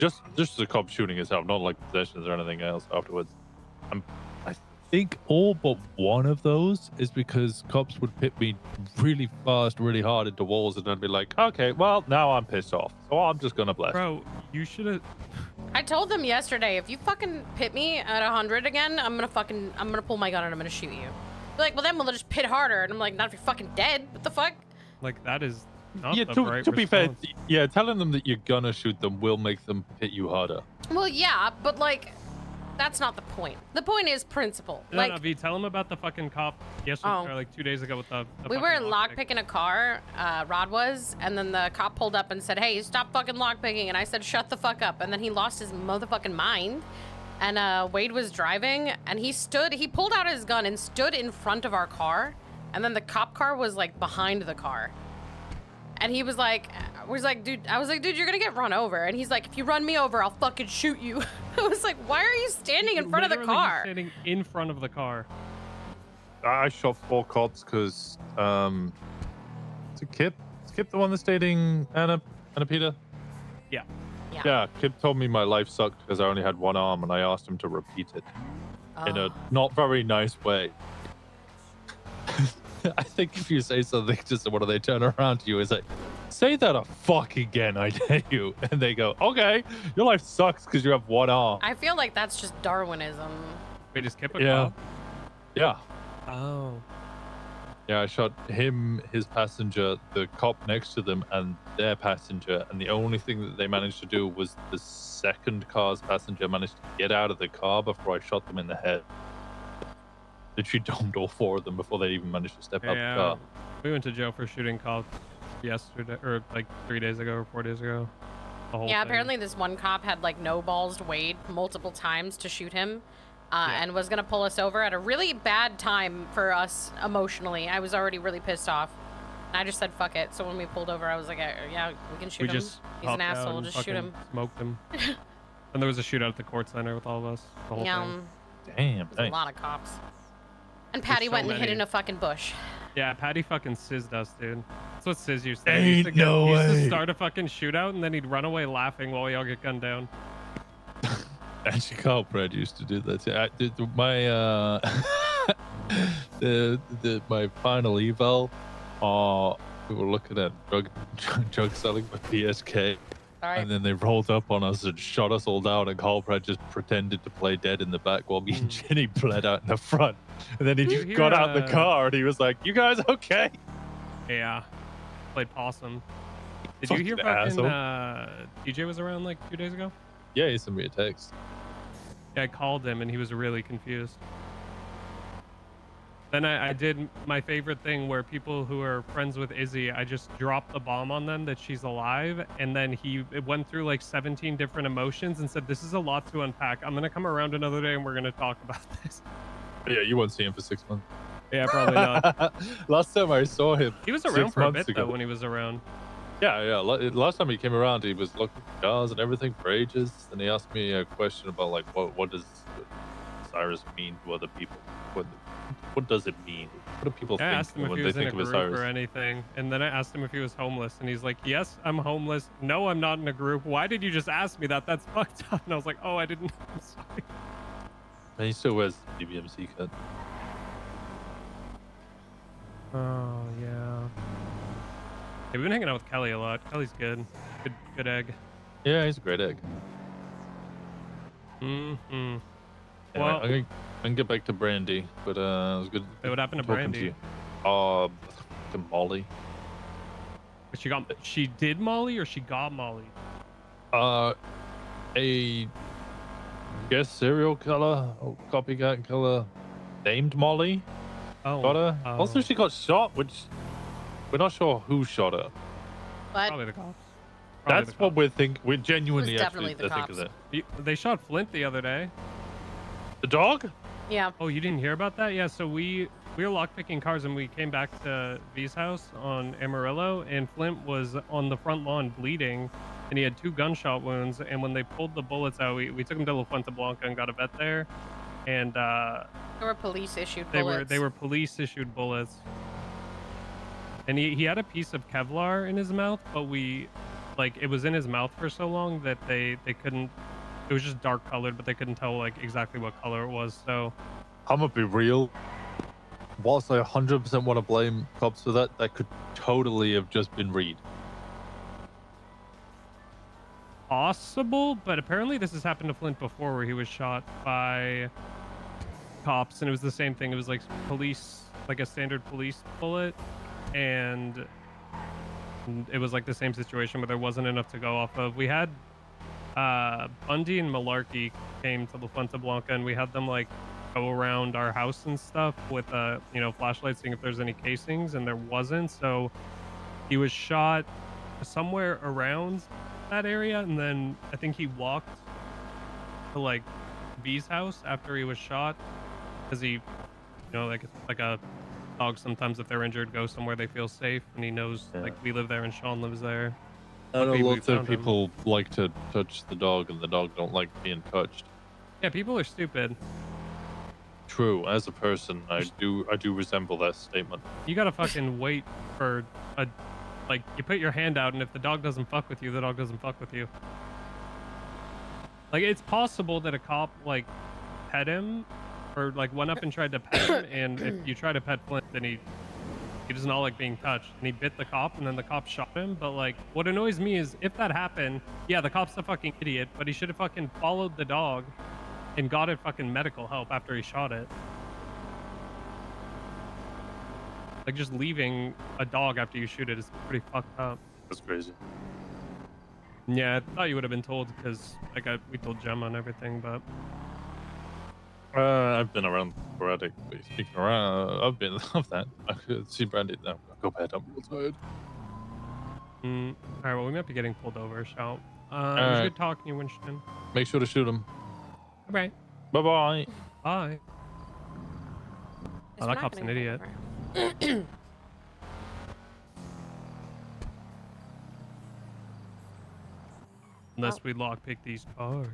Just the cop shooting himself, not like possessions or anything else afterwards. I think all but one of those is because cops would pit me really fast, really hard into walls, and then be like, okay, well, now I'm pissed off, so I'm just gonna blast. Bro, you should have. I told them yesterday, if you fucking pit me at 100 again, I'm gonna pull my gun and I'm gonna shoot you. They're like, well, then we'll just pit harder. And I'm like, not if you're fucking dead. What the fuck? Like, that is not Yeah, the right to be fair, response. yeah, telling them that you're gonna shoot them will make them hit you harder. Well, yeah, but like, that's not the point. The point is principle. No, like, no, V, tell him about the fucking cop yesterday, Oh. or like 2 days ago with the we fucking were lockpick. lockpicking a car, Rod was, and then the cop pulled up and said, hey, stop fucking lockpicking. And I said, shut the fuck up. And then he lost his motherfucking mind. And Wade was driving, and he pulled out his gun and stood in front of our car. And then the cop car was like behind the car. And he was like, dude, I was like, dude, you're gonna get run over. And he's like, if you run me over, I'll fucking shoot you. I was like, why are you standing in front of the Literally just car? standing in front of the car. I shot 4 cops because is it Kip? Is Kip the one that's dating Anna Peter? Yeah. Yeah, Kip told me my life sucked because I only had one arm, and I asked him to repeat it in a not very nice way. I think if you say something to someone and they turn around to you and say, say that a fuck again, I dare you. And they go, okay, your life sucks because you have one arm. I feel like that's just Darwinism. Wait, is Kip a Yeah. cop? Yeah. Oh. Yeah, I shot him, his passenger, the cop next to them, and their passenger. And the only thing that they managed to do was the second car's passenger managed to get out of the car before I shot them in the head. Literally domed all 4 of them before they even managed to step out Yeah. the car. We went to jail for shooting cops yesterday, or like 3 days ago or 4 days ago. The whole Yeah, thing. apparently this one cop had like no-ballsed Wade multiple times to shoot him. And was gonna pull us over at a really bad time for us emotionally. I was already really pissed off. And I just said, fuck it. So when we pulled over, I was like, yeah, we can shoot We him. just He's an hopped out asshole, and just shoot fucking him. Smoked him. And there was a shootout at the court center with all of us. The whole Yeah, thing. Damn, there's a lot of cops. And Patty so went and hid many. in a fucking bush. Yeah, Patty fucking sizzed us, dude. That's what Sizz used to do. Ain't He used to, no he used to way. start a fucking shootout and then he'd run away laughing while we all get gunned down. Actually, Carl Brad used to do that too. My final eval, we were looking at drug selling with PSK, All right. and then they rolled up on us and shot us all down, and Carl Brad just pretended to play dead in the back while me and Jenny bled out in the front. And then he Did just you got hear, out the car and he was like, "You guys okay?" Yeah. Played possum. Did you hear Fucking fucking asshole. DJ was around like 2 days ago? Yeah, he sent me a text. Yeah, I called him and he was really confused. Then I did my favorite thing where people who are friends with Izzy, I just dropped the bomb on them that she's alive. And then it went through like 17 different emotions and said, this is a lot to unpack. I'm going to come around another day and we're going to talk about this. But yeah, you won't see him for 6 months. Yeah, probably not. Last time I saw him, He was 6 around for a months bit ago. though when he was around. Yeah. Last time he came around, he was looking for cars and everything for ages. And he asked me a question about like, what does Cyrus mean to other people? What does it mean? What do people I think asked him if when he they was in a think of group Osiris? or anything, and then I asked him if he was homeless, and he's like, yes, I'm homeless. No, I'm not in a group. Why did you just ask me that? That's fucked up. And I was like, oh, I didn't know. I'm sorry. And he still wears the BBMC cut. Oh, yeah. We've been hanging out with Kelly a lot. Kelly's good. Good egg. Yeah, he's a great egg. Mm-hmm. Anyway, Well- I can get back to Brandy, but it was good. Hey, what happened to talking Brandy? you. To Molly. She did Molly or she got Molly? A guest serial killer, or copycat killer, named Molly. Oh. Got her. Oh. Also, she got shot, which we're not sure who shot her. But Probably the cops. Probably That's the what cops. we're thinking. We're genuinely definitely actually the think of cops. it. They shot Flint the other day. The dog? yeah, Oh, you didn't hear about that? Yeah, so we were lockpicking cars and we came back to V's house on Amarillo, and Flint was on the front lawn bleeding, and he had 2 gunshot wounds. And when they pulled the bullets out, we took him to La Fuente Blanca and got a vet there, and there were police issued they bullets. were police issued bullets. And he had a piece of Kevlar in his mouth, but we like it was in his mouth for so long that they couldn't. It was just dark colored, but they couldn't tell like exactly what color it was. So I'm gonna be real. Whilst I 100% want to blame cops for that, that could totally have just been Reed. possible, but apparently this has happened to Flint before, where he was shot by cops, and it was the same thing. It was like police, like a standard police bullet, and it was like the same situation where there wasn't enough to go off of. We had Bundy and Malarkey came to La Fuente Blanca, and we had them like go around our house and stuff with flashlights, seeing if there's any casings, and there wasn't. So he was shot somewhere around that area, and then I think he walked to like V's house after he was shot, because he, like a dog sometimes, if they're injured, go somewhere they feel safe, and he knows like we live there and Sean lives there. I know Luckily, we lots of found him. people like to touch the dog, and the dog don't like being touched. Yeah, people are stupid. True. As a person, I do resemble that statement. You gotta fucking wait for you put your hand out, and if the dog doesn't fuck with you, the dog doesn't fuck with you. Like, it's possible that a cop like pet him, or like went up and tried to pet him, and if you try to pet Flint, then he does not like being touched, and he bit the cop, and then the cop shot him. But like, what annoys me is if that happened, yeah, the cop's a fucking idiot, but he should have fucking followed the dog and got it fucking medical help after he shot it. Like, just leaving a dog after you shoot it is pretty fucked up. That's crazy. Yeah, I thought you would have been told, because like we told Gemma and everything, but I've been around sporadically. Speaking around, I've been of that. I could see Brandy now. Go bed. I'm real tired. all right. Well, we might be getting pulled over. Shout. It was right. good talking to you, Winston. Make sure to shoot him. All right. Bye bye. Bye. Oh, that cop's an idiot. Unless we lockpick these cars.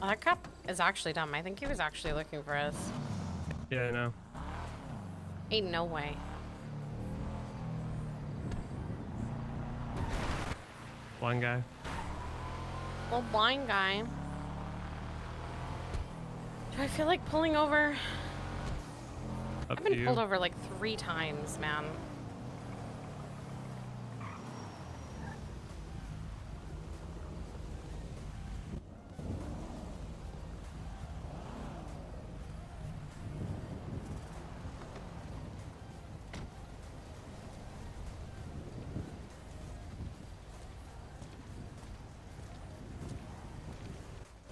Oh, that cop is actually dumb. I think he was actually looking for us. Yeah, I know. Ain't no way. Blind guy. Little blind guy. Do I feel like pulling over? Up I've to been you. pulled over like 3 times, man.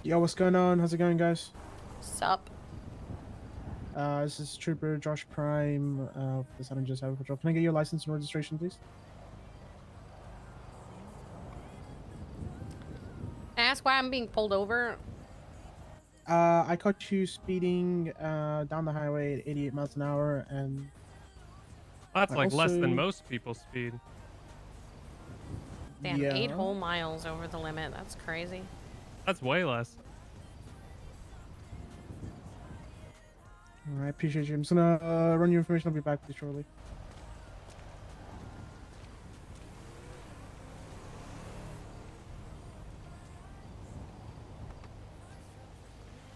Yo, what's going on? How's it going, guys? Sup? This is Trooper Josh Prime of the San Andreas Highway Patrol. Can I get your license and registration, please? Can I ask why I'm being pulled over? I caught you speeding down the highway at 88 miles an hour, and That's I like less than also- most people speed. Damn, Yeah. 8 whole miles over the limit. That's crazy. That's way less. I appreciate you. I'm just gonna run your information. I'll be back with you shortly.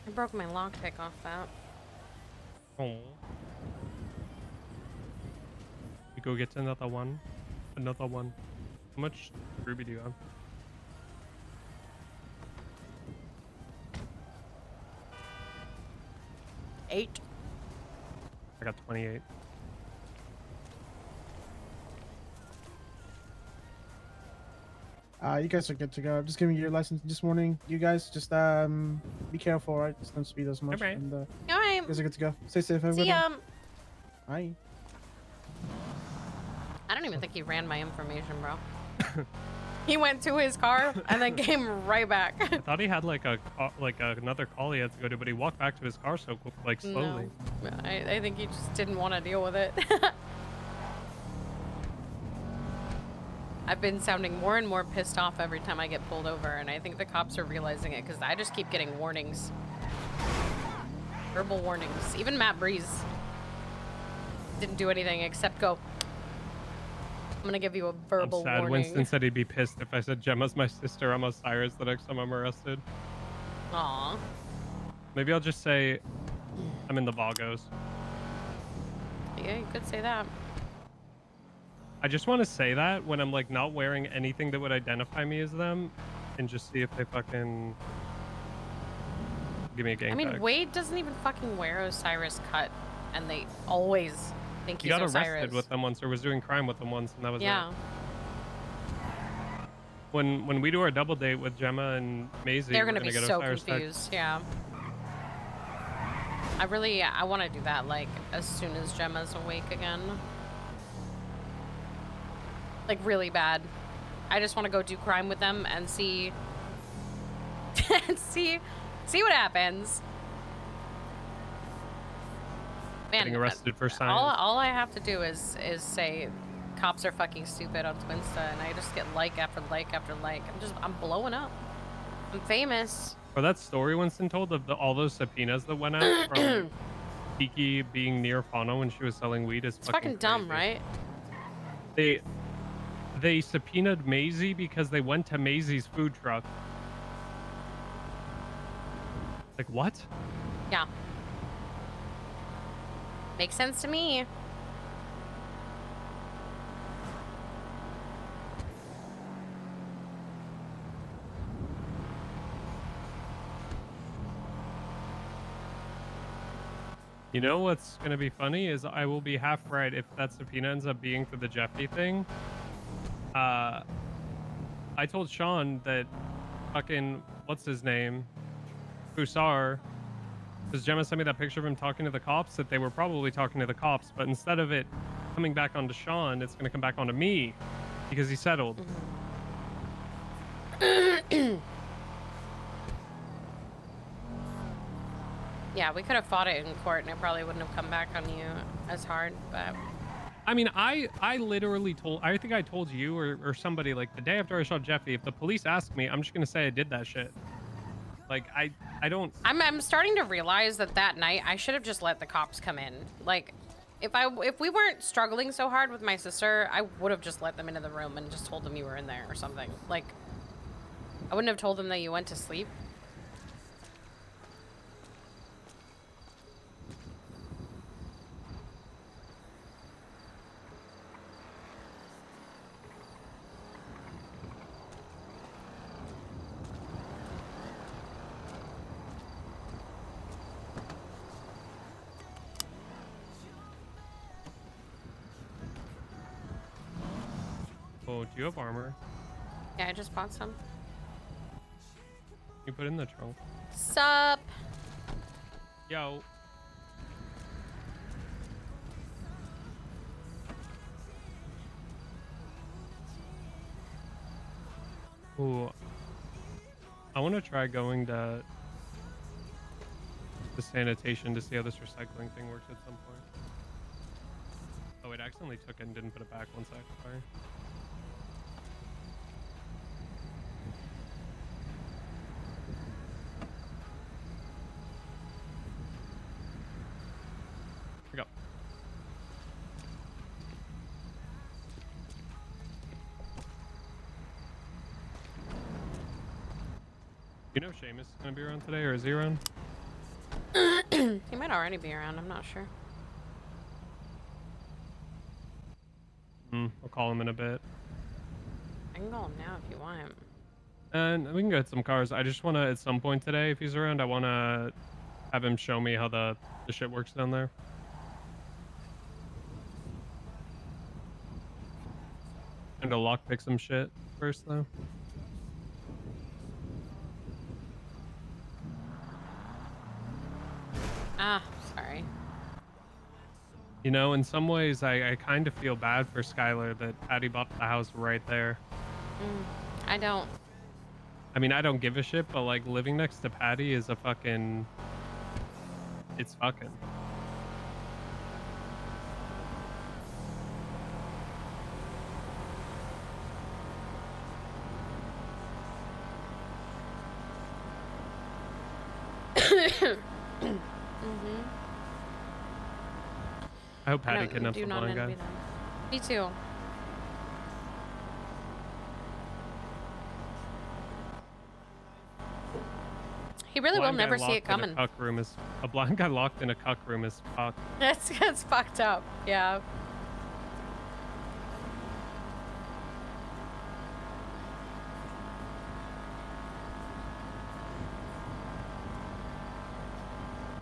I broke my lockpick off that. Oh. We go get another one. Another one. How much ruby do you have? Eight. I got 28. You guys are good to go. I'm just giving you your license this morning. You guys just be careful, all right? Just don't speed as much. Alright. And All right. you guys are good to go. Stay safe, have a See good one. ya. Bye. I don't even think he ran my information, bro. He went to his car and then came right back. I thought he had like another call he had to go to, but he walked back to his car so like slowly. No, I think he just didn't want to deal with it. I've been sounding more and more pissed off every time I get pulled over, and I think the cops are realizing it because I just keep getting warnings. Verbal warnings. Even Matt Breeze didn't do anything except go, I'm gonna give you a verbal I'm sad. warning. Winston said he'd be pissed if I said Gemma's my sister, I'm Osiris the next time I'm arrested. Aw. Maybe I'll just say I'm in the Vagos. Yeah, you could say that. I just want to say that when I'm like not wearing anything that would identify me as them, and just see if they fucking give me a gang I mean, tag. Wade doesn't even fucking wear Osiris cut, and they always think He he's got Osiris. arrested with them once, or was doing crime with them once, and that was Yeah. it. When we do our double date with Gemma and Maisie, They're we're gonna be get so Osiris tagged. confused. Yeah. I want to do that like as soon as Gemma's awake again. Like really bad. I just want to go do crime with them and see see what happens. Man, Getting arrested for science. all I have to do is say cops are fucking stupid on Twinsta, and I just get like after like after like. I'm blowing up. I'm famous. Or that story Winston told of all those subpoenas that went out from Kiki being near Fano when she was selling weed is It's fucking dumb, crazy. right? They subpoenaed Maisie because they went to Maisie's food truck. Like what? Yeah. Makes sense to me. You know what's gonna be funny is I will be half right if that subpoena ends up being for the Jeffy thing. I told Sean that fucking what's his name, Hussar, because Gemma sent me that picture of him talking to the cops, that they were probably talking to the cops, but instead of it coming back onto Sean, it's gonna come back onto me because he settled. Yeah, we could have fought it in court and it probably wouldn't have come back on you as hard, but I mean, I literally told, I think I told you or somebody like the day after I shot Jeffy, if the police ask me, I'm just gonna say I did that shit. Like I don't. I'm starting to realize that night I should have just let the cops come in. Like if we weren't struggling so hard with my sister, I would have just let them into the room and just told them you were in there or something. Like I wouldn't have told them that you went to sleep. Oh, do you have armor? Yeah, I just bought some. You put it in the trunk. Sup? Yo. Ooh. I want to try going to the sanitation to see how this recycling thing works at some point. Oh, it accidentally took it and didn't put it back. 1 sec. Sorry. Here we go. You know Seamus is gonna be around today, or is he around? He might already be around, I'm not sure. I'll call him in a bit. I can call him now if you want him. And we can get some cars. I just want to, at some point today, if he's around, I want to have him show me how the shit works down there. And to lockpick some shit first, though. Ah, sorry. You know, in some ways, I kind of feel bad for Skylar that Patty bought the house right there. I don't. I mean, I don't give a shit, but like living next to Patty is a fucking. It's fucking. Mm-hmm. I hope Patty kidnaps the blind guy. Me too. He really will Blind guy never see it locked in coming. A cuck room is a blind guy locked in a cuck room is fucked. That's fucked up. Yeah.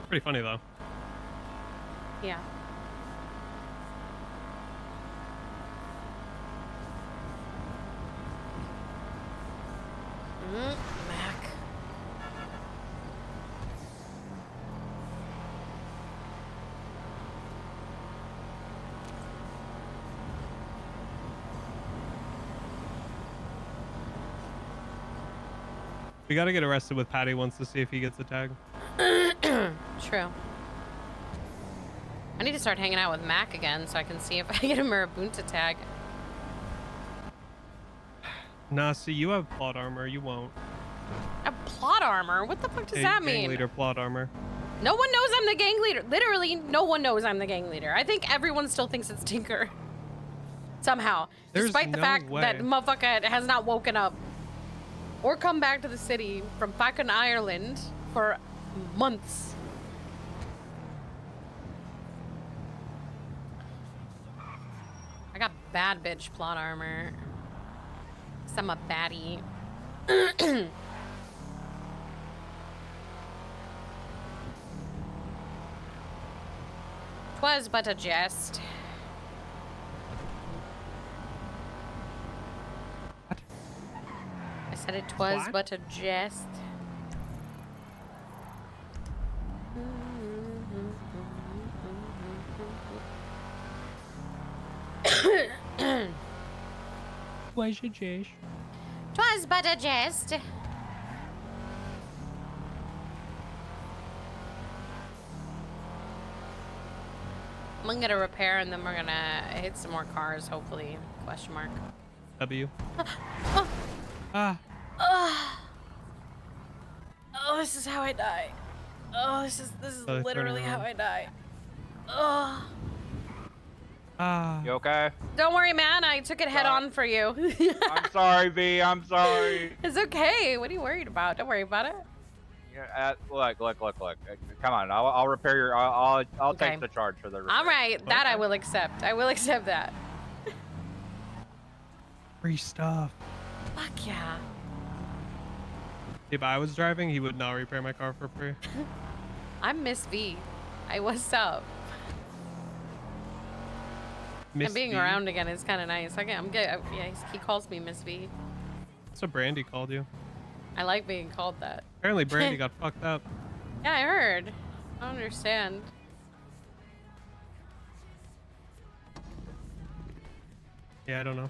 Pretty funny though. Yeah. Mac. We gotta get arrested with Patty once to see if he gets a tag. True. I need to start hanging out with Mac again so I can see if I get him a Rabunta tag. Nah, see, you have plot armor. You won't. A plot armor? What the fuck does that mean? Gang leader plot armor. No one knows I'm the gang leader. Literally, no one knows I'm the gang leader. I think everyone still thinks it's Tinker. Somehow. There's Despite the no fact way. that motherfucker has not woken up or come back to the city from fucking Ireland for months. I got bad bitch plot armor. 'Cause I'm a baddie. Twas but a jest. What? I said it was What? but a jest. Where's your Jish? 'Twas but a jest. I'm gonna get a repair and then we're gonna hit some more cars, hopefully. Question mark. W. Oh, Ah. oh, this is how I die. Oh, this is Oh, it's literally turning how around. I die. Oh. Ah. You okay? Don't worry, man. I took it head on for you. I'm sorry, V. I'm sorry. It's okay. What are you worried about? Don't worry about it. Yeah, look. Come on, I'll repair your. I'll Okay. take the charge for the repair. All right, that I Okay. will accept. I will accept that. Free stuff. Fuck yeah. If I was driving, he would not repair my car for free. I'm Miss V. What's up? Miss And being V? around again is kind of nice. I'm good. Yeah, he calls me Miss V. That's what Brandy called you. I like being called that. Apparently, Brandy got fucked up. Yeah, I heard. I don't understand. Yeah, I don't know.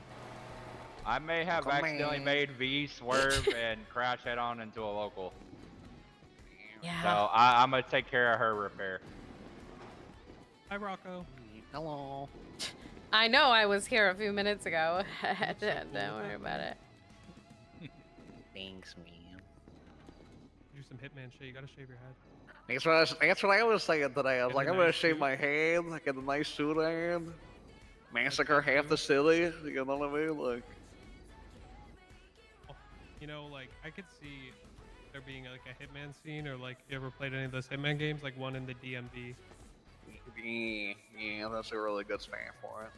I may have accidentally made V swerve and crash head on into a local. Yeah. So I'm gonna take care of her repair. Hi, Rocco. Hello. I know I was here a few minutes ago. Don't worry about it. Thanks, man. Do some Hitman shit. You gotta shave your head. That's what I was saying today. I was In like, the I'm gonna nice shave suit. my head, like in a nice suit and massacre half the city. You know what I mean? Like, You know, like, I could see there being like a Hitman scene, or like, you ever played any of those Hitman games? Like one in the DMV. yeah, that's a really good span for it.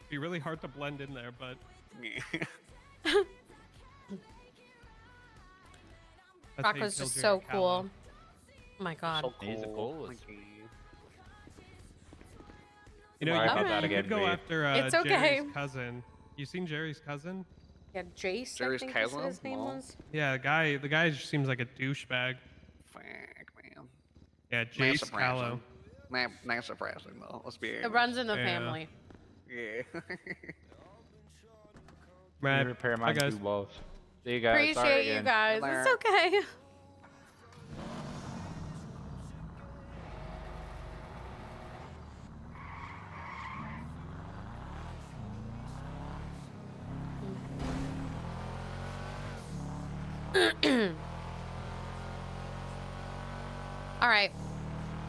It'd be really hard to blend in there, but Yeah. that's how Rock you was killed just your so Callow. cool. Oh my god. So He's the cool. coolest. Thank you. You know, Sorry you about could, that you again, could go V. after It's okay. Jerry's cousin. You seen Jerry's cousin? Yeah, Jace, Jerry's I think is cousin? his name Well. was. Yeah, the guy just seems like a douchebag. Fuck, man. Yeah, Not Jace surprising. Callow. Not surprising though. Let's be It honest. runs in the Yeah. family. Yeah. Right. Repair Bye, mine guys. too, boss. See you guys. Sorry Appreciate you again. guys. Good It's night. okay. All right.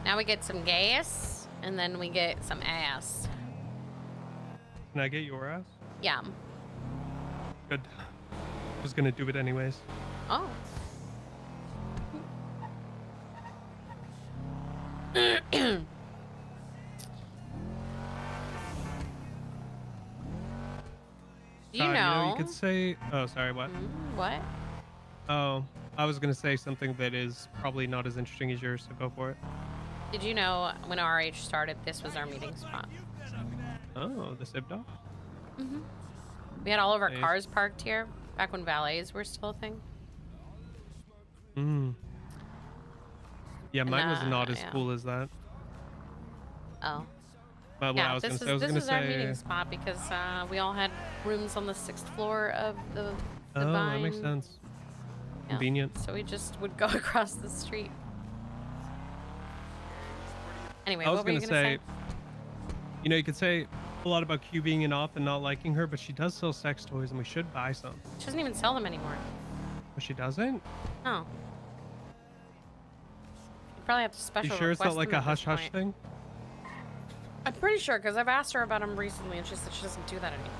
Now we get some gas, and then we get some ass. Can I get your ass? Yeah. Good. I was gonna do it anyways. Oh. You know. You could say. Oh, sorry. What? What? Oh, I was gonna say something that is probably not as interesting as yours. So go for it. Did you know when RH started, this was our meeting spot? Oh, the Sib dog. We had all of our Nice. cars parked here back when valets were still a thing. Hmm. Yeah, mine was not as yeah. cool as that. Oh. But what Yeah, I was this gonna say, I was this gonna was our say. meeting spot because we all had rooms on the 6th floor of the Oh, that makes Vine. sense. Yeah. Convenient. So we just would go across the street. Anyway, I was what were you gonna gonna say, you know, you could say a lot about Q being an op and not liking her, but she does sell sex toys, and we should buy some. She doesn't even sell them anymore. But she doesn't. No. You probably have to You special sure it's request not like them a at this hush hush point. thing? I'm pretty sure because I've asked her about them recently, and she said she doesn't do that anymore.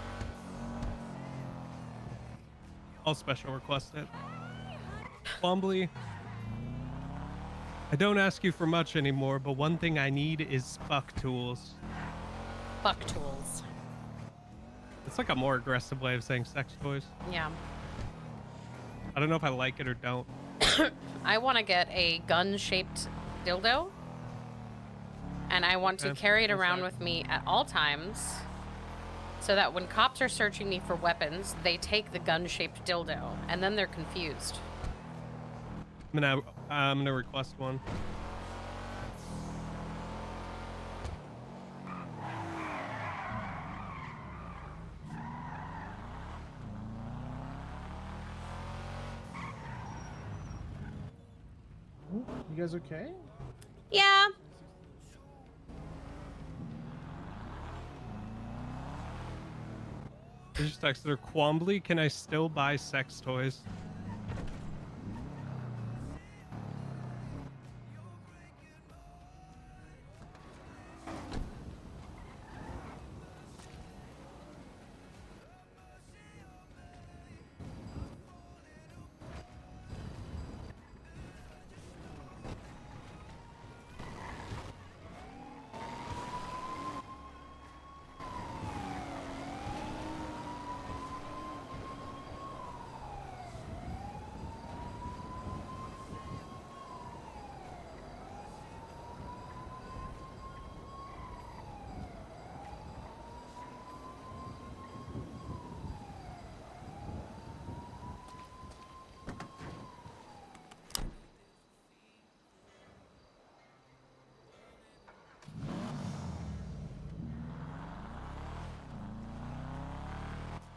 I'll special request it. Bombly, I don't ask you for much anymore, but one thing I need is fuck tools. Fuck tools. It's like a more aggressive way of saying sex toys. Yeah. I don't know if I like it or don't. I want to get a gun-shaped dildo, and I want to Okay, carry it one around sec. with me at all times, so that when cops are searching me for weapons, they take the gun-shaped dildo, and then they're confused. I'm gonna request one. You guys okay? Yeah. I just texted her, Quambly, can I still buy sex toys?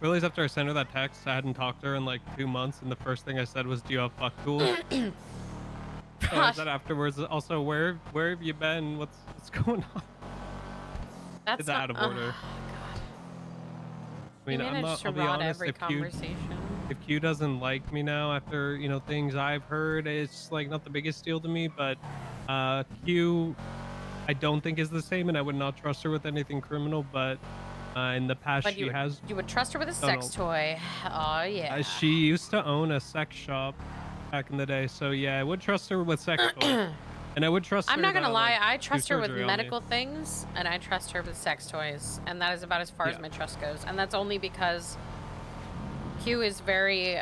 Realized after I sent her that text, I hadn't talked to her in like 2 months, and the first thing I said was, "Do you have fuck tools?" So I Gosh, said afterwards, also, where have you been? What's going on? that's It's out of not- order. God. I mean, You I'm managed not. to I'll be rot honest. every conversation. If Q doesn't like me now after things I've heard, it's like not the biggest deal to me. But Q, I don't think is the same, and I would not trust her with anything criminal. But in the past, But she has. you would trust her with a No, sex no. toy. Oh yeah. She used to own a sex shop back in the day, so yeah, I would trust her with sex toys, and I would trust her. I'm not gonna to, lie, like, I do trust her with surgery on me. medical things, and I trust her with sex toys, and that is about as far as Yeah. my trust goes. And that's only because Q is very,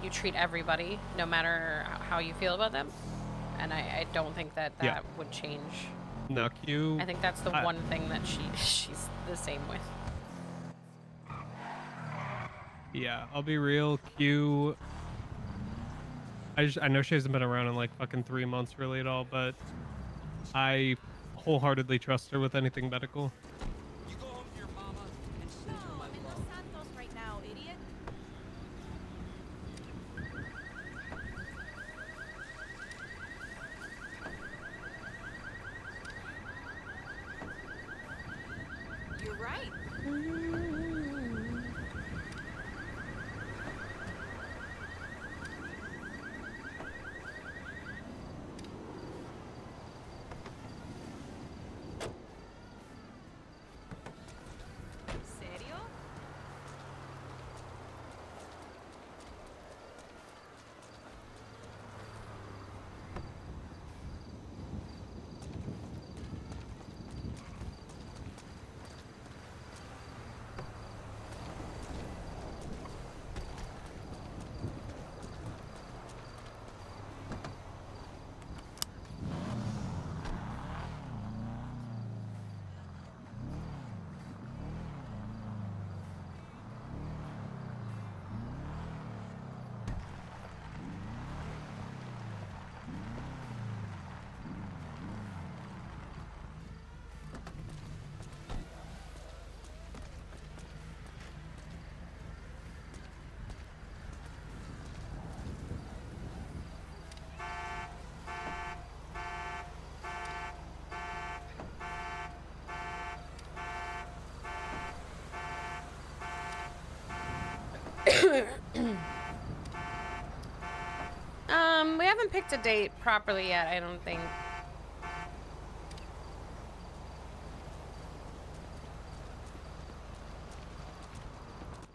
you treat everybody, no matter how you feel about them. And I don't think that Yeah. would change. No, Q. I think that's the I- one thing that she's the same with. Yeah, I'll be real. Q. I know she hasn't been around in like fucking 3 months really at all, but I wholeheartedly trust her with anything medical. You go home to your mama and send her my love. Santos right now, idiot. haven't picked a date properly yet, I don't think.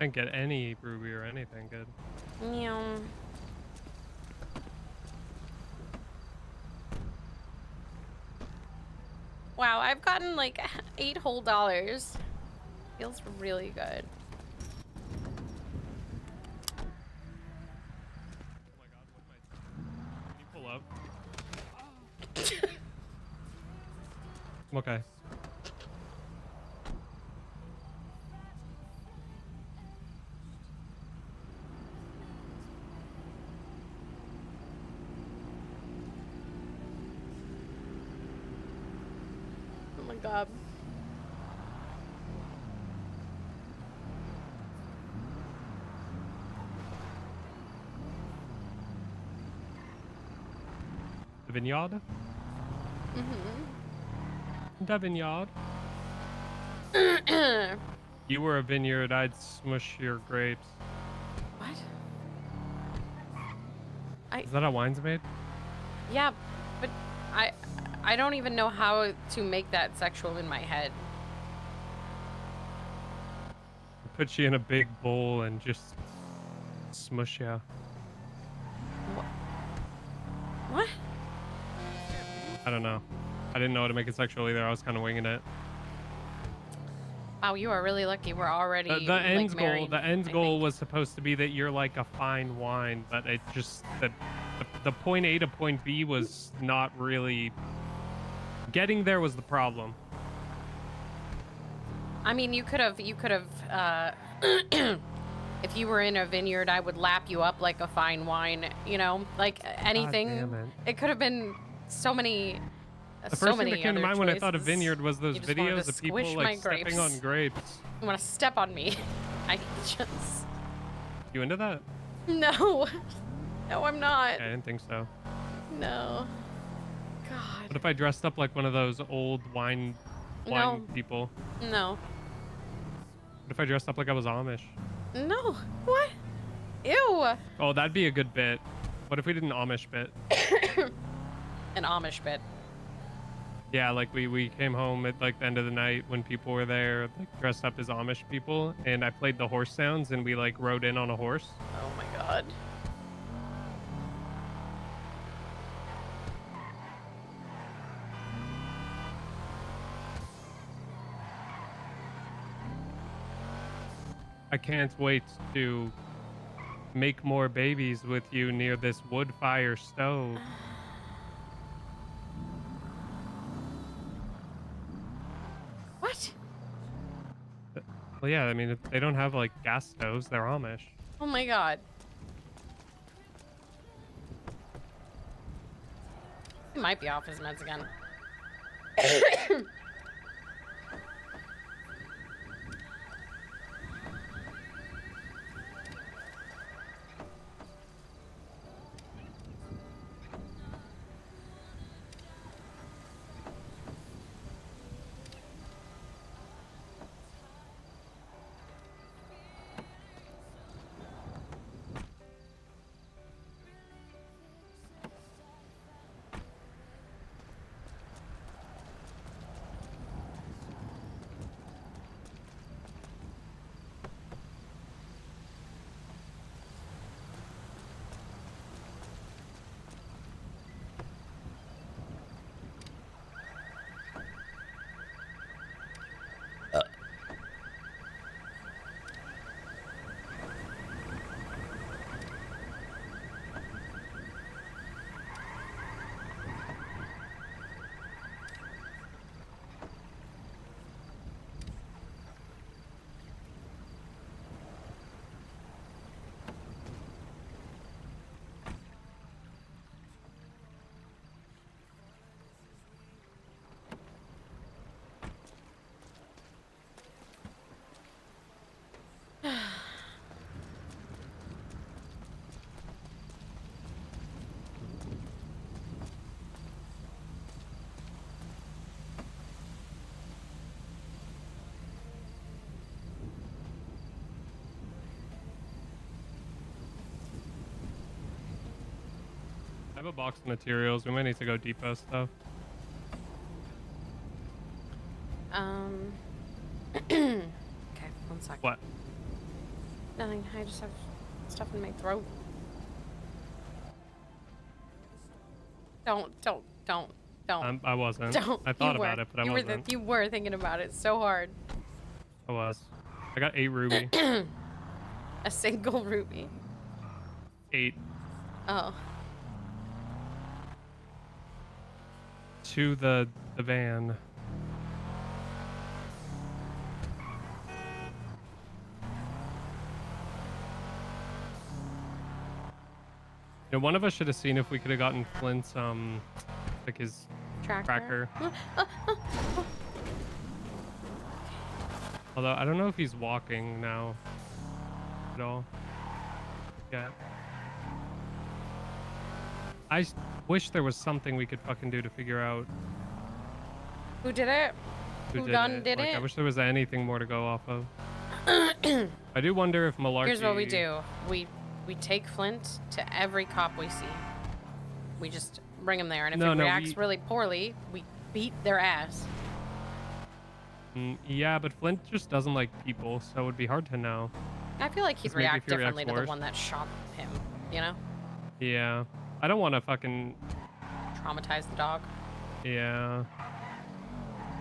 Didn't get any ruby or anything good. Meow. Wow, I've gotten like $8 whole. Feels really good. Oh my god, what am I... Can you pull up? Okay. Oh my god. The vineyard? The vineyard. You were a vineyard, I'd smush your grapes. What? Is that how wine's made? Yeah, but I don't even know how to make that sexual in my head. Put you in a big bowl and just smush you. What? I don't know. I didn't know how to make it sexual either. I was kind of winging it. Wow, you are really lucky. We're already The end like, goal. married, The end I goal think. was supposed to be that you're like a fine wine, but it just the point A to point B was not really getting there was the problem. I mean, you could have if you were in a vineyard, I would lap you up like a fine wine, you know, like anything. damn it. It could have been so many. The so first thing many that came to other mind when I thought of choices. vineyard was those You just wanted videos to of people squish like my stepping on grapes. You want to step on me? I just You into that? no, no, I'm not. I didn't think so. No, God, What if I dressed up like one of those old wine No. people? no, What if I dressed up like I was Amish? no. What? Ew. Oh, that'd be a good bit. What if we did an Amish bit? An Amish bit. Yeah, like we came home at like the end of the night when people were there, like dressed up as Amish people, and I played the horse sounds, and we like rode in on a horse. Oh my God. I can't wait to make more babies with you near this wood fire stove. What? Well, yeah, I mean, they don't have like gas stoves, they're Amish. Oh my God. He might be off his meds again. I have a box of materials. We might need to go depot stuff. Okay, one sec. What? Nothing. I just have stuff in my throat. Don't. I wasn't. Don't. I thought You were. about it, but I you wasn't. You were thinking about it so hard. I was. I got 8 ruby. A single ruby. 8. Oh. To the van. Yeah, one of us should have seen if we could have gotten Flint's like his tracker. Although I don't know if he's walking now at all. Yeah. I wish there was something we could fucking do to figure out Who did it? Who done did like, it? I wish there was anything more to go off of. I do wonder if Malarkey... Here's what we do. We take Flint to every cop we see. We just bring him there, and if he reacts really poorly, we beat their ass. Yeah, but Flint just doesn't like people, so it would be hard to know. I feel like he'd Maybe react if he differently to reacts the worse. one that shot him, you know? Yeah. I don't want to fucking... Traumatize the dog. Yeah.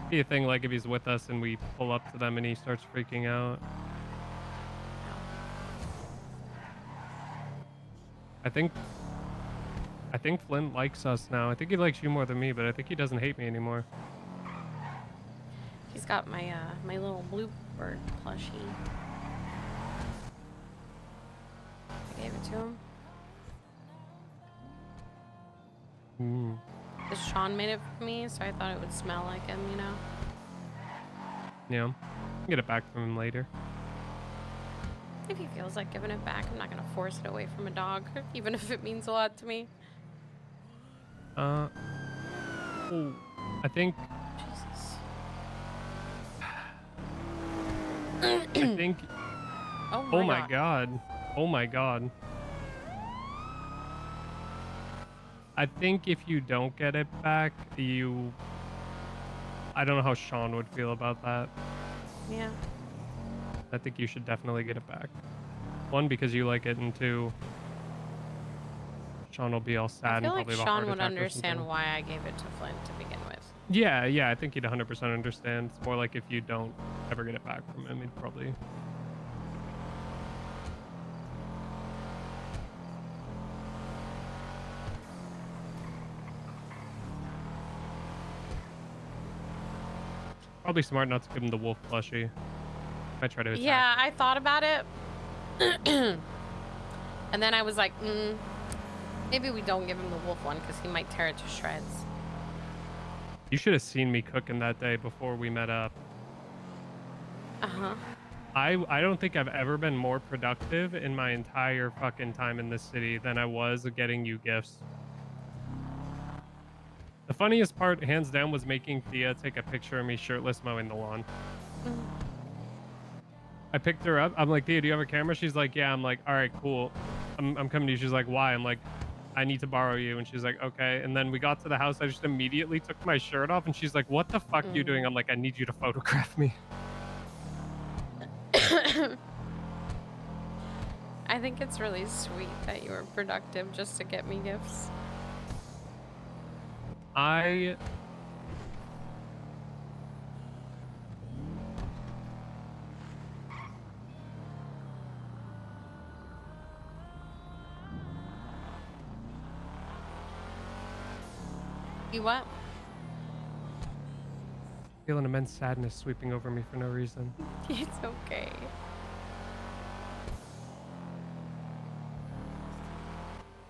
Be a thing like if he's with us and we pull up to them and he starts freaking out. I think Flint likes us now. I think he likes you more than me, but I think he doesn't hate me anymore. He's got my my little bluebird plushie. I gave it to him. Ooh. Because Sean made it for me, so I thought it would smell like him, you know? Yeah. I'll get it back from him later. If he feels like giving it back, I'm not gonna force it away from a dog, even if it means a lot to me. Oh, I think... Jesus. I think... Oh my god. Oh my god. I think if you don't get it back, you... I don't know how Sean would feel about that. Yeah. I think you should definitely get it back. 1, because you like it, and 2, Sean will be all sad I feel and like probably have a heart Sean would attack or understand something. why I gave it to Flint to begin with. Yeah, I think he'd 100% understand. It's more like if you don't ever get it back from him, he'd probably... Probably smart not to give him the wolf plushie. I try to attack Yeah, him. I thought about it. And then I was like, maybe we don't give him the wolf one because he might tear it to shreds. You should have seen me cooking that day before we met up. Uh-huh. I don't think I've ever been more productive in my entire fucking time in this city than I was getting you gifts. The funniest part, hands down, was making Thea take a picture of me shirtless mowing the lawn. I picked her up. I'm like, Thea, do you have a camera? She's like, yeah. I'm like, all right, cool. I'm coming to you. She's like, why? I'm like, I need to borrow you. And she's like, okay. And then we got to the house. I just immediately took my shirt off. And she's like, what the fuck are you doing? I'm like, I need you to photograph me. I think it's really sweet that you were productive just to get me gifts. You what? Feel an immense sadness sweeping over me for no reason. It's okay.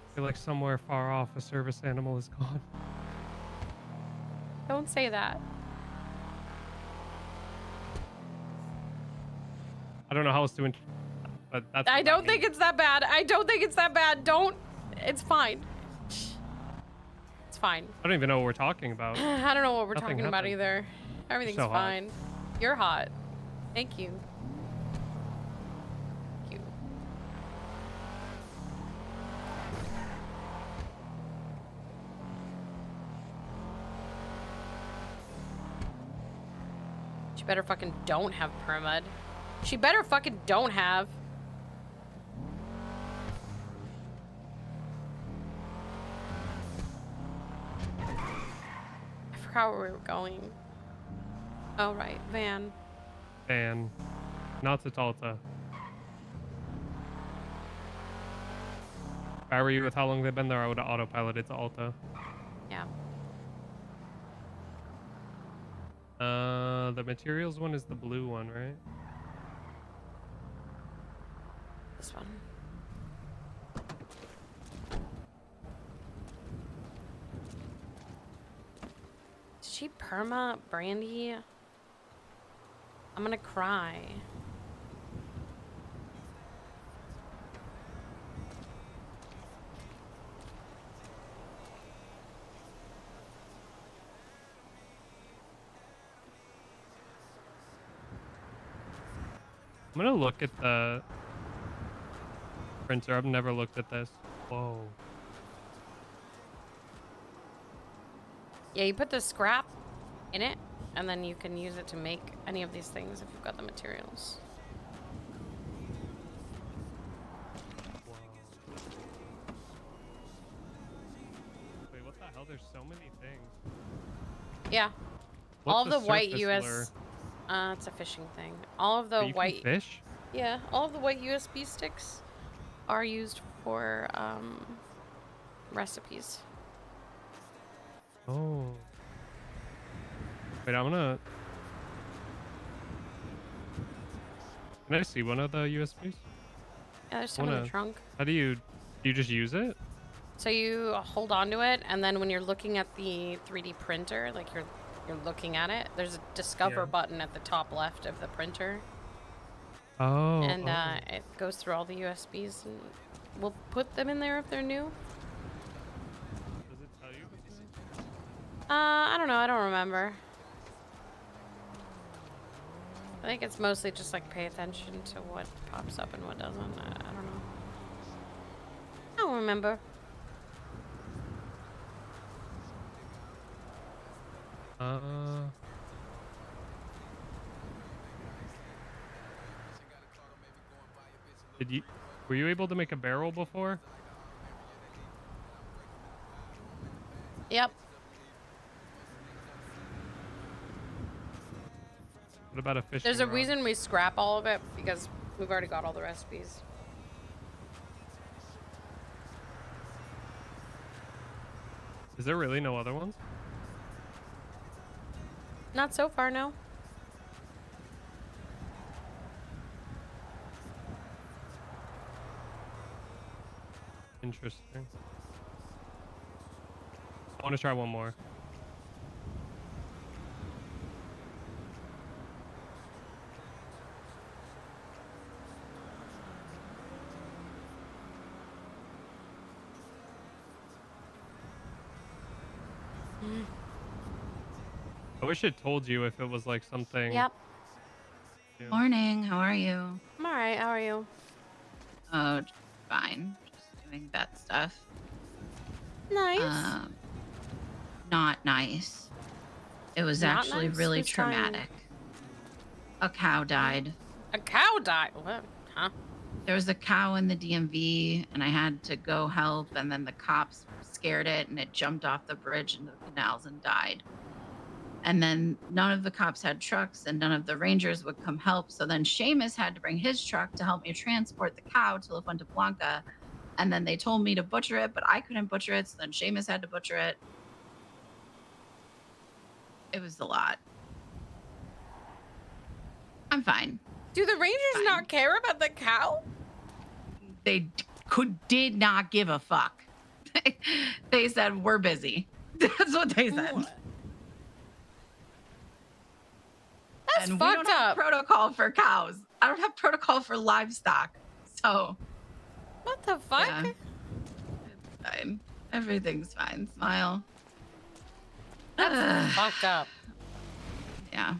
I feel like somewhere far off a service animal is gone. Don't say that. I don't know how else to but that's I what don't mean. think it's that bad. I don't think it's that bad. Don't. It's fine. It's fine. I don't even know what we're talking about. I don't know what we're Nothing talking about happened. either. Everything's so hot. fine. You're hot. Thank you. Thank you. better fucking don't have permud. She better fucking don't have. I forgot where we were going. Oh, right. Van. And not to Talta. If I were you with how long they've been there, I would have autopiloted to Alta. Yeah. The materials one is the blue one, right? This one. Did she perma Brandy? I'm gonna cry. I'm gonna look at the printer. I've never looked at this. Whoa. Yeah, you put the scrap in it, and then you can use it to make any of these things if you've got the materials. Whoa. Wait, what the hell? There's so many things. Yeah. What's All of the white surface US lure? it's a fishing thing. All of the Wait, you can white fish? Yeah, all of the white USB sticks are used for recipes. Oh. Wait, I'm gonna. Can I see one of the USBs? Yeah, there's some in the Wanna- trunk. How do you just use it? So you hold on to it, and then when you're looking at the 3D printer, like you're looking at it, there's a discover Yeah. button at the top left of the printer, Oh. and oh. it goes through all the USBs, and we'll put them in there if they're new. Does it tell you if it's new? I don't know. I don't remember. I think it's mostly just like pay attention to what pops up and what doesn't. I don't know. I don't remember. Were you able to make a barrel before? Yep. What about a fishing There's a rod? reason we scrap all of it because we've already got all the recipes. Is there really no other ones? Not so far, no. Interesting. I want to try one more. I wish it told you if it was like something. Yep. new. Morning, how are you? I'm alright. How are you? Oh, fine. Just doing vet stuff. Nice. Not nice. It was Not actually nice? really Who's dying? traumatic. A cow died. A cow died. What? Huh? There was a cow in the DMV, and I had to go help, and then the cops scared it, and it jumped off the bridge into the canals and died. And then none of the cops had trucks, and none of the rangers would come help. So then Seamus had to bring his truck to help me transport the cow to La Fuente Blanca. And then they told me to butcher it, but I couldn't butcher it. So then Seamus had to butcher it. It was a lot. I'm fine. Do the Rangers Fine. not care about the cow? They did not give a fuck. They said, we're busy. That's what they said. What? That's And we don't fucked have up. protocol for cows. I don't have protocol for livestock. So, What the fuck? yeah. It's fine. Everything's fine. Smile. That's fucked up. Yeah.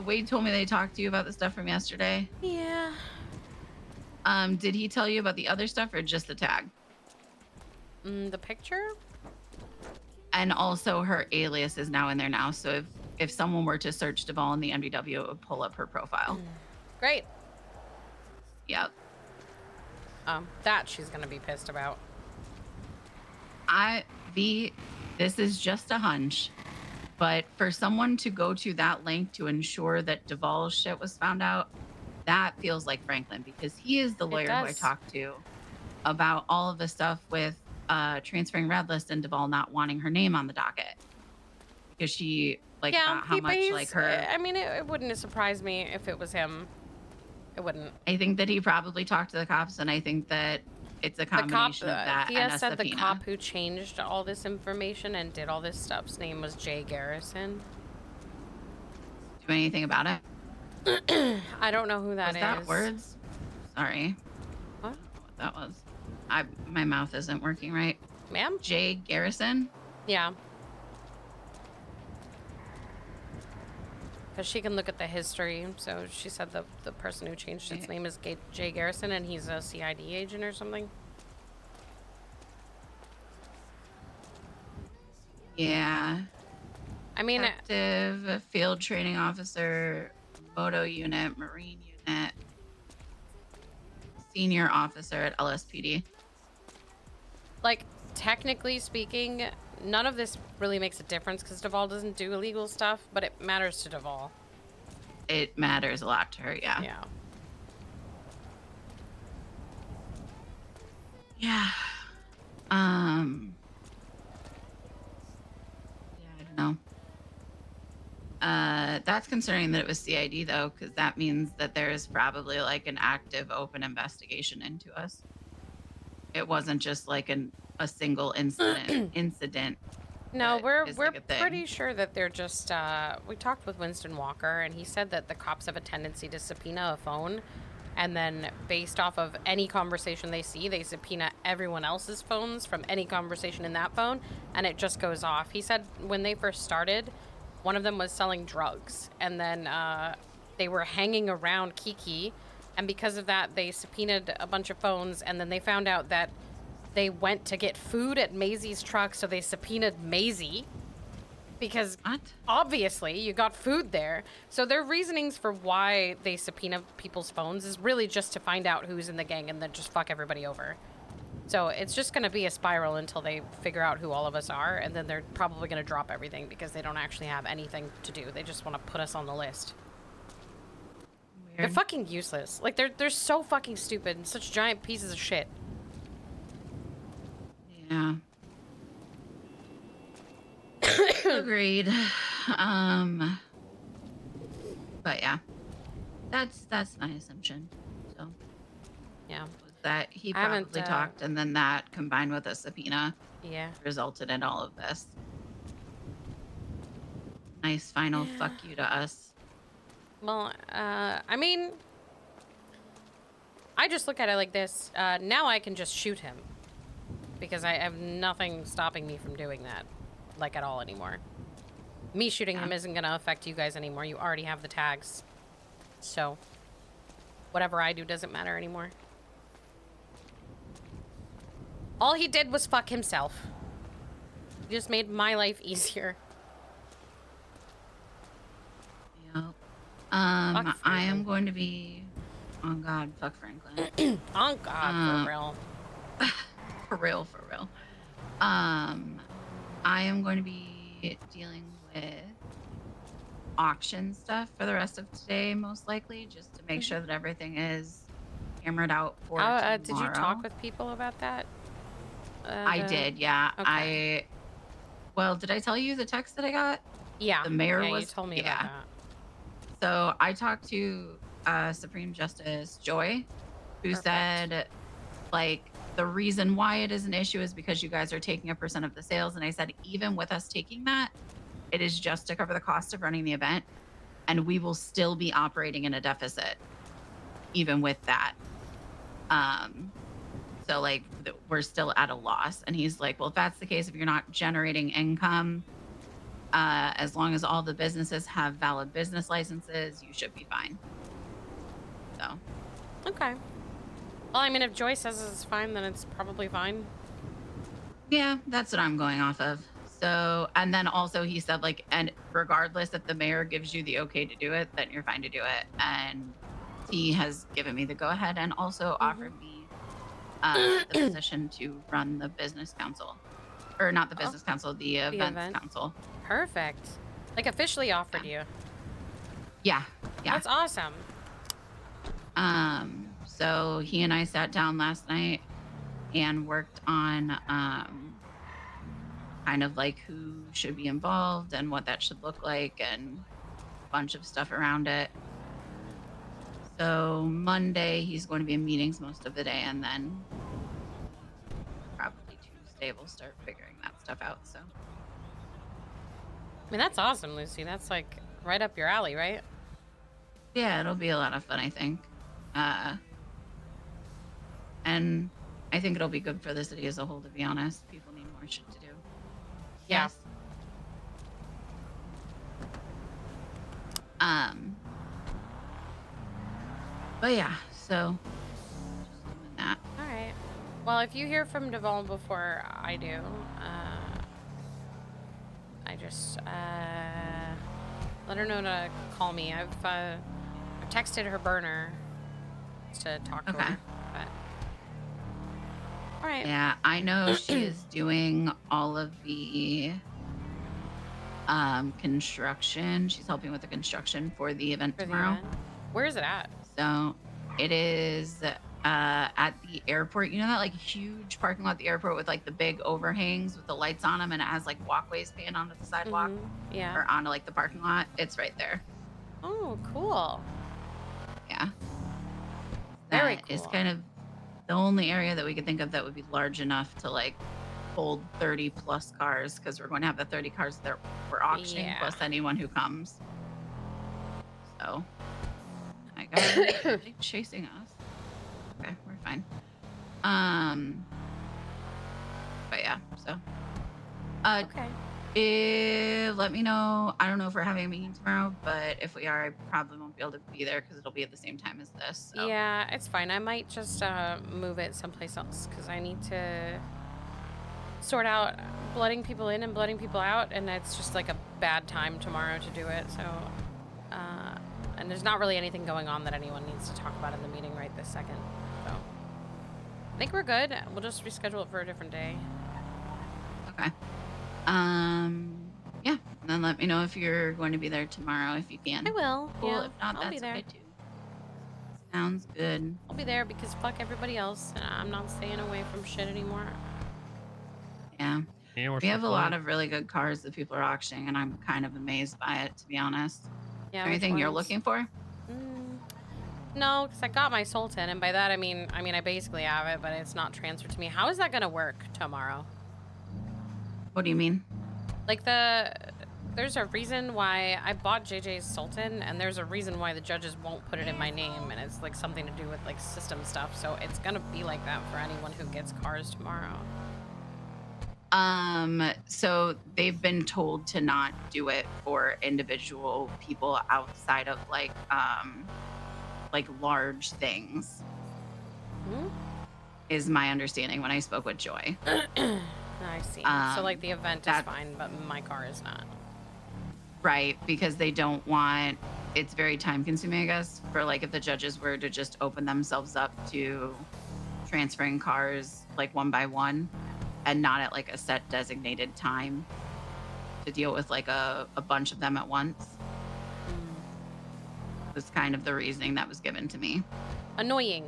Wade told me they talked to you about the stuff from yesterday. Yeah. Did he tell you about the other stuff or just the tag? The picture? And also her alias is now in there now. So if if someone were to search Duvall in the MDW, it would pull up her profile. Great. Yep. That she's gonna be pissed about. This is just a hunch, but for someone to go to that length to ensure that Duvall's shit was found out, that feels like Franklin, because he is the lawyer who I does. talked to about all of the stuff with transferring Red List and Duvall not wanting her name on the docket. Because she thought how much her. I mean, it wouldn't have surprised me if it was him. It wouldn't. I think that he probably talked to the cops, and I think that it's a combination of that He and has a said the subpoena. cop who changed all this information and did all this stuff's name was Jay Garrison. Do anything about it? I don't know who that Was is. that words? Sorry. What? I don't know what that was. My mouth isn't working right. Ma'am? Jay Garrison? Yeah. Because she can look at the history. So she said the person who changed its name is Jay Garrison, and he's a CID agent or something. Yeah. I mean, Active field training officer, moto unit, marine unit, senior officer at LSPD. like, technically speaking, none of this really makes a difference because Duvall doesn't do illegal stuff, but it matters to Duvall. It matters a lot to her, yeah. Yeah. Yeah. Yeah, I don't know. That's concerning that it was CID though, because that means that there is probably like an active open investigation into us. It wasn't just like a single incident. No, that we're is, like, a thing. pretty sure that they're just. We talked with Winston Walker, and he said that the cops have a tendency to subpoena a phone, and then based off of any conversation they see, they subpoena everyone else's phones from any conversation in that phone, and it just goes off. He said when they first started, one of them was selling drugs, and then they were hanging around Kiki, and because of that, they subpoenaed a bunch of phones, and then they found out that they went to get food at Maisie's truck, so they subpoenaed Maisie because What? obviously you got food there. So their reasonings for why they subpoena people's phones is really just to find out who's in the gang and then just fuck everybody over. So it's just going to be a spiral until they figure out who all of us are, and then they're probably going to drop everything because they don't actually have anything to do. They just want to put us on the list. They're Weird. fucking useless. Like, they're so fucking stupid and such giant pieces of shit. Yeah. Agreed. But yeah, that's my assumption. So Yeah. was that he I haven't, probably talked, and then that combined with a subpoena Yeah. resulted in all of this. Nice final fuck you to us. Well, I mean, I just look at it like this. Now I can just shoot him. Because I have nothing stopping me from doing that. Like, at all anymore. Me shooting him isn't going to affect you guys anymore. You already have the tags. So, whatever I do doesn't matter anymore. All he did was fuck himself. He just made my life easier. Yep. Fuck I am Franklin. going to be. Oh God, fuck Franklin. Oh, God, for real. For real, for real. I am going to be dealing with auction stuff for the rest of today, most likely, just to make sure that everything is hammered out for tomorrow. Did you talk with people about that? I did, yeah. Okay. Well, did I tell you the text that I got? Yeah. The mayor yeah, was. you told me yeah. about that. So I talked to Supreme Justice Joy, who Perfect. said, like, the reason why it is an issue is because you guys are taking 1% of the sales. And I said, even with us taking that, it is just to cover the cost of running the event. And we will still be operating in a deficit, even with that. So, like, we're still at a loss. And he's like, well, if that's the case, if you're not generating income, as long as all the businesses have valid business licenses, you should be fine. So, Okay. Well, I mean, if Joy says it's fine, then it's probably fine. yeah, that's what I'm going off of. So, and then also he said, like, and regardless if the mayor gives you the okay to do it, then you're fine to do it. And he has given me the go ahead and also offered me the position to run the business council. Or not the business council, the events council. Perfect. Like officially offered you. Yeah. Yeah. That's awesome. So he and I sat down last night and worked on kind of like who should be involved and what that should look like and a bunch of stuff around it. So Monday he's going to be in meetings most of the day, and then probably Tuesday we'll start figuring that stuff out. So I mean, that's awesome, Lucy. That's like right up your alley, right? yeah, it'll be a lot of fun, I think. And I think it'll be good for the city as a whole, to be honest. People need more shit to do. Yeah. Yes. But yeah, so just doing that. All right. Well, if you hear from Devon before I do, I just let her know to call me. I've texted her burner to talk to her. But all right. Yeah, I know she is doing all of the construction. She's helping with the construction for the event For the tomorrow. event. Where is it at? So it is at the airport. You know that like huge parking lot at the airport with like the big overhangs with the lights on them, and it has like walkways paying onto the sidewalk Yeah. or onto like the parking lot. It's right there. Oh, cool. Yeah. Very That is cool. kind of the only area that we could think of that would be large enough to like hold 30 plus cars, because we're going to have the 30 cars that we're auctioning Yeah. plus anyone who comes. So I got like chasing us. Okay, we're fine. But yeah, so Okay. let me know. I don't know if we're having a meeting tomorrow, but if we are, I probably won't be able to be there because it'll be at the same time as this. So. Yeah, it's fine. I might just move it someplace else because I need to sort out blooding people in and blooding people out, and it's just like a bad time tomorrow to do it. So, and there's not really anything going on that anyone needs to talk about in the meeting right this second. So, I think we're good. We'll just reschedule it for a different day. Okay. Yeah. And then let me know if you're going to be there tomorrow if you can. I will. Cool. Yeah, If not, I'll be that's there. okay too. Sounds good. I'll be there because fuck everybody else, and I'm not staying away from shit anymore. Yeah. Yeah, We have a lot of really good cars that people are auctioning, and I'm kind of amazed by it, to be honest. Yeah. Anything which you're ones? looking for? No, because I got my Sultan, and by that I mean I basically have it, but it's not transferred to me. How is that gonna work tomorrow? What do you mean? Like there's a reason why I bought JJ's Sultan, and there's a reason why the judges won't put it in my name, and it's like something to do with like system stuff. So it's gonna be like that for anyone who gets cars tomorrow. So they've been told to not do it for individual people outside of like large things. Hmm? Is my understanding when I spoke with Joy. I see. So like the event is that- fine, but my car is not. Right, because they don't want, it's very time consuming, I guess, for like if the judges were to just open themselves up to transferring cars like one by one and not at like a set designated time to deal with like a bunch of them at once. Was kind of the reasoning that was given to me. Annoying.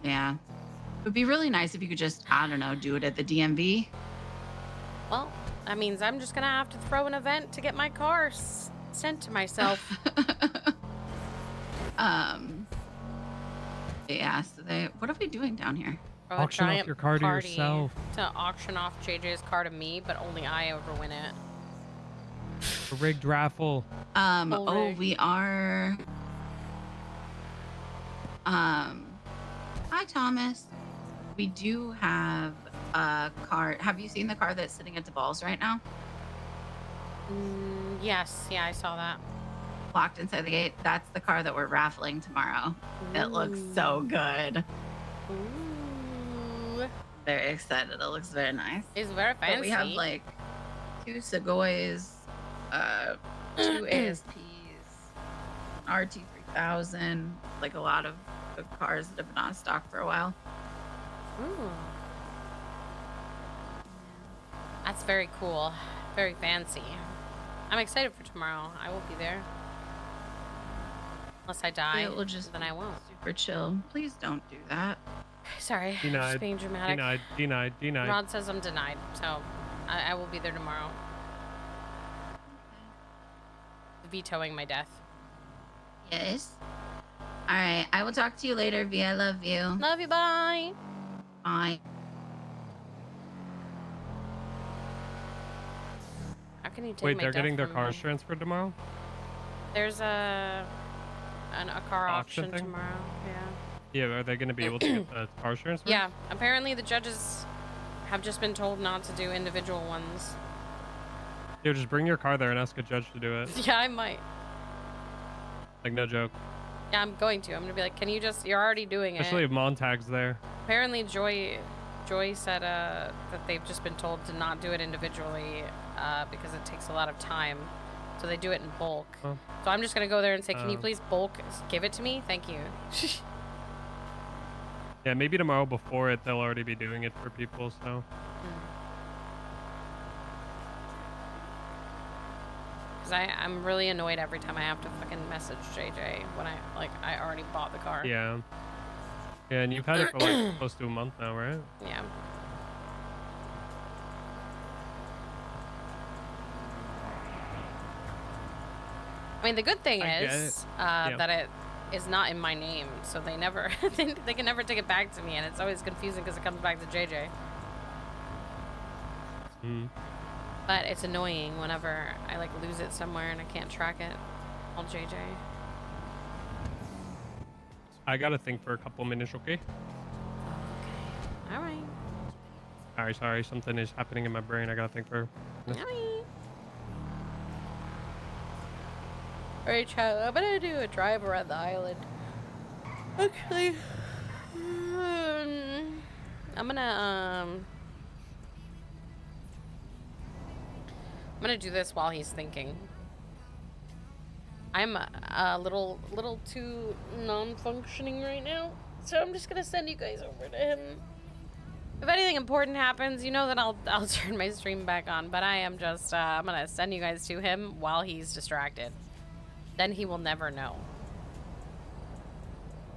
Yeah. It would be really nice if you could just, I don't know, do it at the DMV. Well, that means I'm just gonna have to throw an event to get my car sent to myself. Yeah, so what are we doing down here? Throw a Auction off giant your car to party yourself. To auction off JJ's car to me, but only I ever win it. A rigged raffle. Alright. We are. Hi, Thomas. We do have a car. Have you seen the car that's sitting at Duvall's right now? Yes, yeah, I saw that. Locked inside the gate. That's the car that we're raffling tomorrow. It looks so good. Ooh. Very excited. It looks very nice. It's very fancy. But we have like 2 Segoys, 2 ASPs, RT3000, like a lot of good cars that have been on stock for a while. Ooh. That's very cool. Very fancy. I'm excited for tomorrow. I will be there. Unless I die, It will just then be I won't. super chill. Please don't do that. Sorry, just Denied. being dramatic. Denied. Rod says I'm denied, so I will be there tomorrow. Vetoing my death. Yes. All right. I will talk to you later, V. I love you. Love you, bye. Bye. How can you take Wait, my they're death getting their from cars me? transferred tomorrow? There's a car Auction auction thing? tomorrow. Yeah, are they going to be able to get the cars transferred? Yeah. Apparently the judges have just been told not to do individual ones. Yeah, just bring your car there and ask a judge to do it. Yeah, I might. Like, no joke. Yeah, I'm going to. I'm gonna be like, can you just? You're already doing Especially it. if Montag's there. Apparently, Joy said that they've just been told to not do it individually because it takes a lot of time, so they do it in bulk. Huh. So I'm just gonna go there and say, can you please bulk give it to me? Thank you. Yeah, maybe tomorrow before it, they'll already be doing it for people, so. Because I'm really annoyed every time I have to fucking message JJ when I already bought the car. Yeah. Yeah, and you've had it for like close to a month now, right? Yeah. I mean, the good thing I get is Yeah. that it is not in my name, so they never they can never take it back to me, and it's always confusing because it comes back to JJ. Mm. But it's annoying whenever I like lose it somewhere and I can't track it. I'll JJ. I gotta think for a couple minutes, okay? All right. Sorry, something is happening in my brain. I gotta think for. All right, child. I'm gonna do a drive around the island. Actually, I'm gonna do this while he's thinking. I'm a little too non-functioning right now, so I'm just gonna send you guys over to him. If anything important happens, you know that I'll turn my stream back on. But I am just I'm gonna send you guys to him while he's distracted. Then he will never know.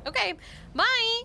Okay, bye.